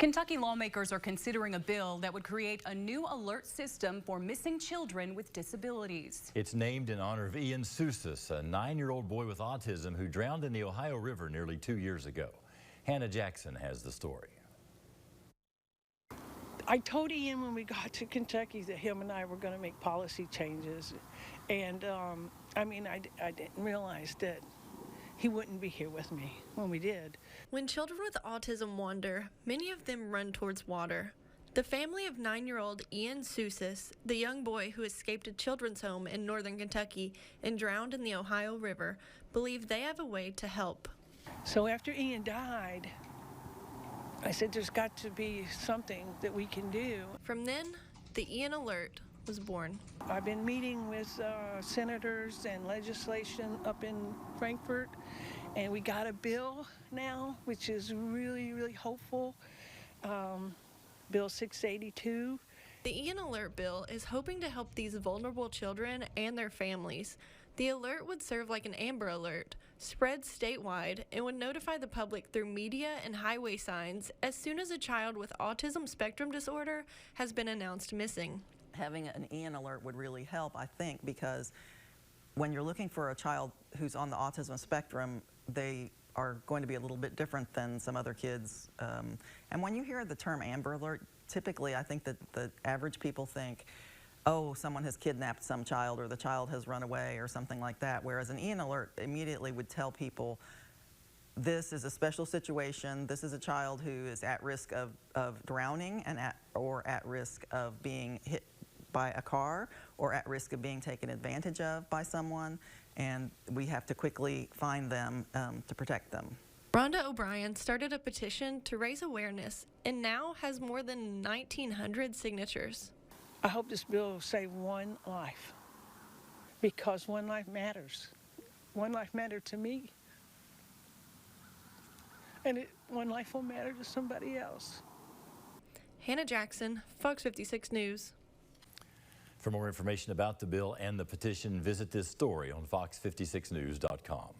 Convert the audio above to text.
Kentucky lawmakers are considering a bill that would create a new alert system for missing children with disabilities. It's named in honor of Ian Sousis, a 9-year-old boy with autism who drowned in the Ohio River nearly 2 years ago. Hannah Jackson has the story. I told Ian when we got to Kentucky that him and I were going to make policy changes. And I didn't realize that he wouldn't be here with me when we did. When children with autism wander, many of them run towards water. The family of 9-year-old Ian Sousis, the young boy who escaped a children's home in northern Kentucky and drowned in the Ohio River, believe they have a way to help. So after Ian died, I said there's got to be something that we can do. From then, the Ian Alert was born. I've been meeting with senators and legislation up in Frankfurt, and we got a bill now, which is really, really hopeful. Bill 682. The Ian Alert bill is hoping to help these vulnerable children and their families. The alert would serve like an Amber Alert, spread statewide, and would notify the public through media and highway signs as soon as a child with autism spectrum disorder has been announced missing. Having an Ian Alert would really help, I think, because when you're looking for a child who's on the autism spectrum, they are going to be a little bit different than some other kids. And when you hear the term Amber Alert, typically I think that the average people think, oh, someone has kidnapped some child or the child has run away or something like that, whereas an Ian Alert immediately would tell people, this is a special situation, this is a child who is at risk of drowning or at risk of being hit by a car or at risk of being taken advantage of by someone, and we have to quickly find them to protect them. Rhonda O'Brien started a petition to raise awareness and now has more than 1,900 signatures. I hope this bill will save one life, because one life matters. One life mattered to me, and one life will matter to somebody else. Hannah Jackson, Fox 56 News. For more information about the bill and the petition, visit this story on fox56news.com.